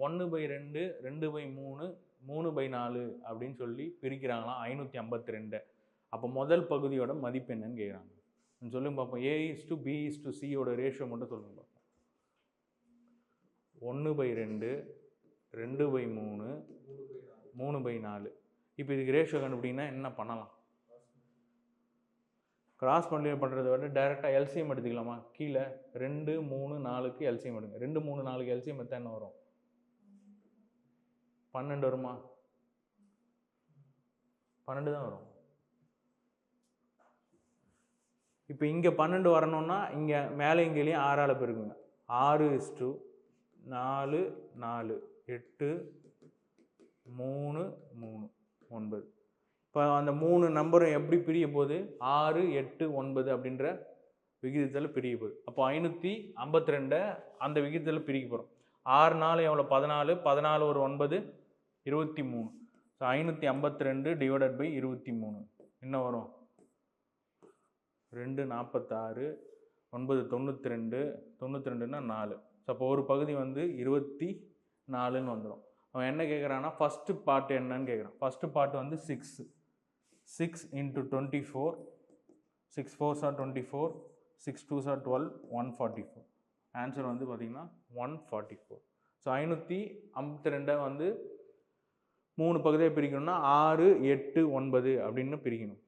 1/2, 2/3, 3/4 அப்படின்னு சொல்லி பிரிக்கிறாங்களாம் 552. அப்போ முதல் பகுதியோட மதிப்பு என்னன்னு கேட்குறாங்க. சொல்லுங்க பார்ப்போம். A:B:C ரேஷியோ மட்டும் சொல்லுங்க பார்ப்போம். 1/2, 2/3, 3/4. இப்போ இதுக்கு ரேஷியோ கண்டுபிடிங்கன்னா என்ன பண்ணலாம்? கிராஸ் மல்டிப்ளை பண்ணுறதை விட டைரெக்டாக எல்சிஎம் எடுத்துக்கலாமா? கீழே 2, 3, 4க்கு எல்சிஎம் எடுங்க. 2, 3, 4க்கு எல்சிஎம் எடுத்தால் என்ன வரும்? 12 வருமா? 12 தான் வரும். இப்போ இங்கே 12 வரணும்னா இங்கே மேலே இங்கேயும் 6ஆல் பெருக்குங்க. 6:4, 4, 8, 3, 3, 9. இப்போ அந்த 3 நம்பரும் எப்படி பிரிய போகுது? 6, 8, 9 அப்படின்ற விகிதத்தில் பிரிய போகுது. அப்போ 552 அந்த விகிதத்தில் பிரிக்க போகிறோம். 6 4 எவ்வளோ? 14, 14 ஒரு 9, 23. ஸோ 552 டிவைடட் பை 23 என்ன வரும்? 2 46, 9 92, 92ன்னா 4. ஸோ அப்போ ஒரு பகுதி வந்து 24ன்னு வந்துடும். அவன் என்ன கேட்குறான்னா ஃபஸ்ட்டு பார்ட் என்னன்னு கேட்குறான். ஃபஸ்ட்டு பார்ட் வந்து 6. 6 into 24, 6 4s are 24, 6 2s are 12, 144. Answer வந்து பார்த்தீங்கன்னா 144. ஸோ 552 வந்து 3 பகுதியாக பிரிக்கணும்னா 6, 8, 9 அப்படின்னு பிரிக்கணும்.